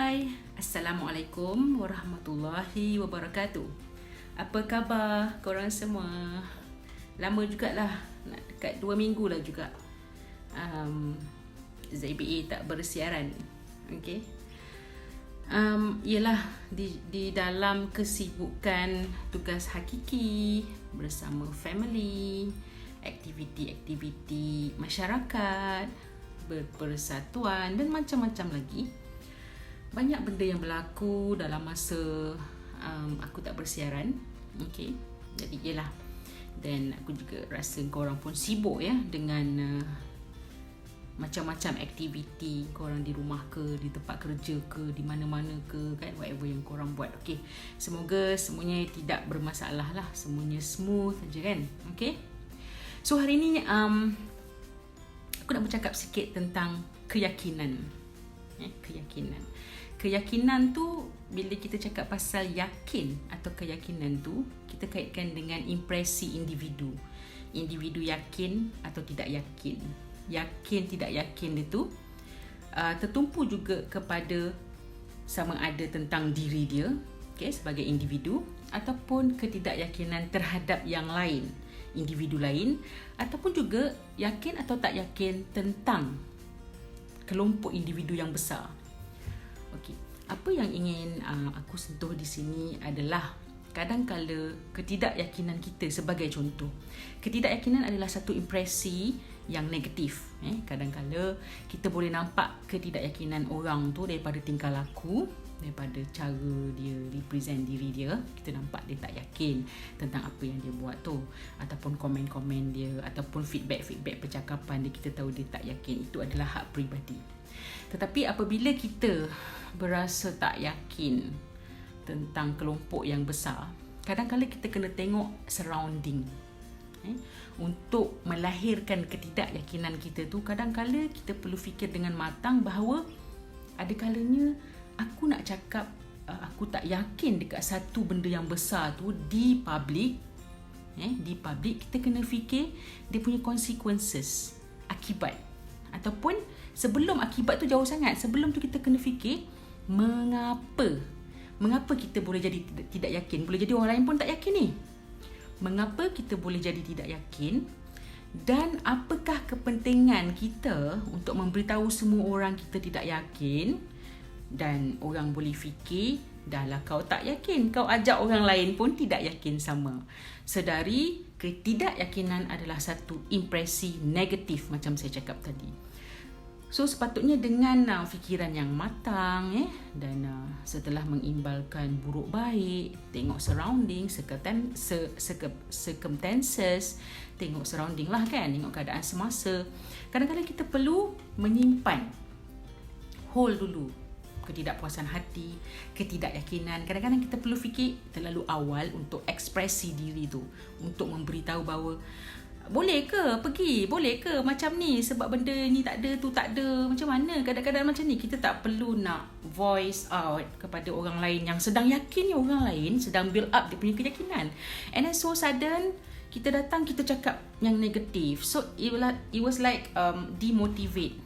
Hai, Assalamualaikum warahmatullahi wabarakatuh. Apa khabar korang semua? Lama jugalah, nak dekat 2 minggu lah juga ZBA tak bersiaran. Okay. Ialah di dalam kesibukan tugas hakiki bersama family, aktiviti-aktiviti masyarakat, berpersatuan dan macam-macam lagi. Banyak benda yang berlaku dalam masa aku tak bersiaran. Okay. Jadi ialah, dan aku juga rasa korang pun sibuk ya dengan macam-macam aktiviti korang di rumah ke, di tempat kerja ke, di mana-mana ke, kan, whatever yang korang buat. Okay. Semoga semuanya tidak bermasalah lah, semuanya smooth saja kan. Okay. So hari ni aku nak bercakap sikit tentang keyakinan. Keyakinan tu, bila kita cakap pasal yakin atau keyakinan tu, kita kaitkan dengan impresi individu. Individu yakin atau tidak yakin. Yakin tidak yakin itu tertumpu juga kepada sama ada tentang diri dia, okay, sebagai individu, ataupun ketidakyakinan terhadap yang lain, individu lain, ataupun juga yakin atau tak yakin tentang kelompok individu yang besar. Okey, apa yang ingin aku sentuh di sini adalah kadang-kala ketidakyakinan kita. Sebagai contoh, ketidakyakinan adalah satu impresi yang negatif. Kadang-kala kita boleh nampak ketidakyakinan orang tu daripada tingkah laku, daripada cara dia represent diri dia. Kita nampak dia tak yakin tentang apa yang dia buat tu, ataupun komen-komen dia, ataupun feedback percakapan dia, kita tahu dia tak yakin. Itu adalah hak peribadi. Tetapi apabila kita berasa tak yakin tentang kelompok yang besar, kadang-kadang kita kena tengok surrounding. Untuk melahirkan ketidakyakinan kita tu, kadang-kadang kita perlu fikir dengan matang bahawa ada kalanya aku nak cakap aku tak yakin dekat satu benda yang besar tu di public. Di public, kita kena fikir dia punya consequences, akibat. Ataupun sebelum akibat tu jauh sangat, sebelum tu kita kena fikir mengapa kita boleh jadi tidak yakin. Boleh jadi orang lain pun tak yakin ni. Mengapa kita boleh jadi tidak yakin, dan apakah kepentingan kita untuk memberitahu semua orang kita tidak yakin. Dan orang boleh fikir, dahlah kau tak yakin, kau ajak orang lain pun tidak yakin sama. Sedari ketidakyakinan adalah satu impresi negatif macam saya cakap tadi. So sepatutnya dengan fikiran yang matang, dan setelah mengimbalkan buruk baik, tengok surrounding, circumstances, tengok surrounding lah kan, tengok keadaan semasa. Kadang-kadang kita perlu menyimpan, hold dulu ketidakpuasan hati, ketidakyakinan. Kadang-kadang kita perlu fikir terlalu awal untuk ekspresi diri tu, untuk memberitahu bahawa boleh ke pergi, boleh ke macam ni, sebab benda ni tak ada, tu tak ada. Macam mana kadang-kadang macam ni. Kita tak perlu nak voice out kepada orang lain yang sedang yakin, orang lain sedang build up dia punya keyakinan. And then so sudden kita datang, kita cakap yang negatif. So it was like demotivate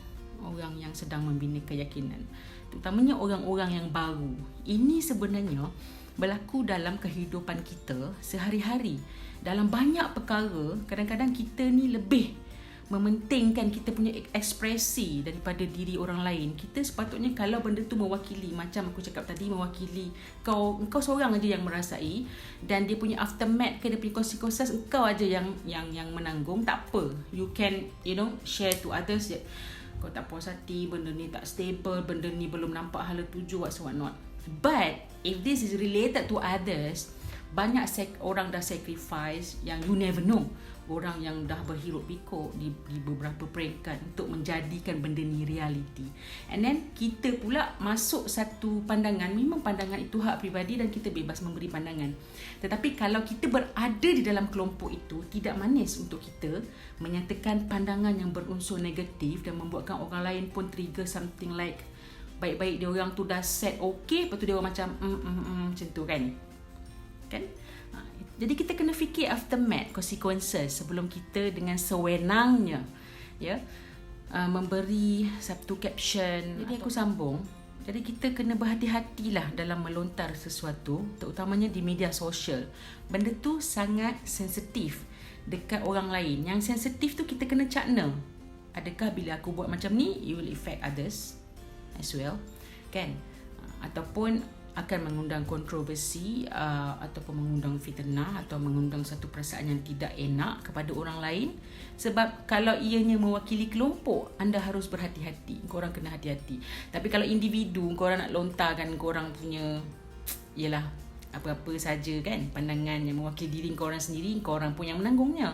orang yang sedang membina keyakinan, terutamanya orang-orang yang baru. Ini sebenarnya berlaku dalam kehidupan kita sehari-hari. Dalam banyak perkara, kadang-kadang kita ni lebih mementingkan kita punya ekspresi daripada diri orang lain. Kita sepatutnya, kalau benda tu mewakili, macam aku cakap tadi, mewakili kau seorang aja yang merasai, dan dia punya aftermath ke, dia punya consequences engkau aja yang menanggung, tak apa. You can share to others. Kau tak puas hati, benda ni tak stable, benda ni belum nampak hala tuju, what not. But if this is related to others, banyak orang dah sacrifice yang you never know. Orang yang dah berhiruk pikuk di beberapa peringkat untuk menjadikan benda ni reality. And then kita pula masuk satu pandangan. Memang pandangan itu hak peribadi dan kita bebas memberi pandangan. Tetapi kalau kita berada di dalam kelompok itu, tidak manis untuk kita menyatakan pandangan yang berunsur negatif dan membuatkan orang lain pun trigger something like, baik-baik dia orang tu dah set okay, lepas tu dia orang macam macam tu kan. Jadi kita kena fikir aftermath, consequences, sebelum kita dengan sewenangnya memberi satu caption. Jadi aku sambung, Jadi kita kena berhati-hatilah dalam melontar sesuatu, terutamanya di media sosial. Benda tu sangat sensitif dekat orang lain. Yang sensitif tu kita kena cakna. Adakah bila aku buat macam ni, you will affect others as well, kan? Ataupun akan mengundang kontroversi, ataupun mengundang fitnah, atau mengundang satu perasaan yang tidak enak kepada orang lain. Sebab kalau ianya mewakili kelompok, anda harus berhati-hati. Korang kena hati-hati. Tapi kalau individu, korang nak lontarkan korang punya, yelah, apa-apa saja kan, pandangan yang mewakili diri korang sendiri, korang pun yang menanggungnya.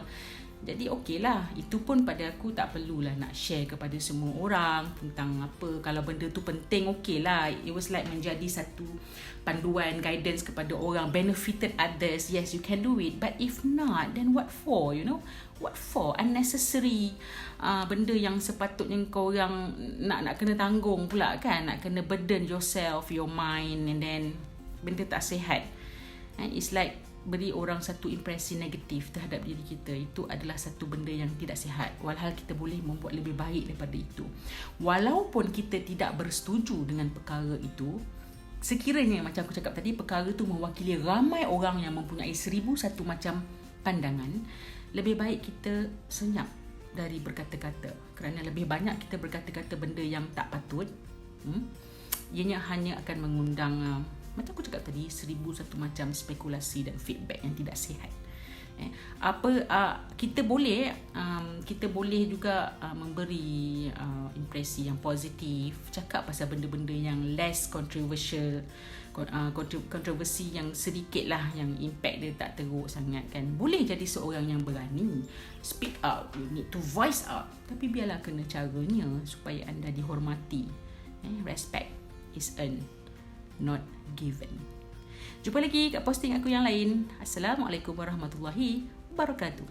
Jadi okeylah, itu pun pada aku tak perlulah nak share kepada semua orang tentang apa. Kalau benda tu penting, okeylah. It was like menjadi satu panduan, guidance kepada orang, benefited others. Yes, you can do it. But if not, then what for, you know? What for? Unnecessary benda yang sepatutnya kau orang nak kena tanggung pula kan. Nak kena burden yourself, your mind, and then benda tak sihat. And it's like beri orang satu impresi negatif terhadap diri kita. Itu adalah satu benda yang tidak sihat. Walhal kita boleh membuat lebih baik daripada itu. Walaupun kita tidak bersetuju dengan perkara itu, sekiranya macam aku cakap tadi, perkara itu mewakili ramai orang yang mempunyai 1001 macam pandangan, lebih baik kita senyap dari berkata-kata. Kerana lebih banyak kita berkata-kata benda yang tak patut, ianya hanya akan mengundang, macam aku cakap tadi, 1001 macam spekulasi dan feedback yang tidak sihat. Kita boleh juga memberi impresi yang positif, cakap pasal benda-benda yang less controversial, kontroversi yang sedikit lah, yang impact dia tak teruk sangat kan. Boleh jadi seorang yang berani speak out, you need to voice out, tapi biarlah kena caranya supaya anda dihormati. Respect is earned, not given. Jumpa lagi kat posting aku yang lain. Assalamualaikum warahmatullahi wabarakatuh.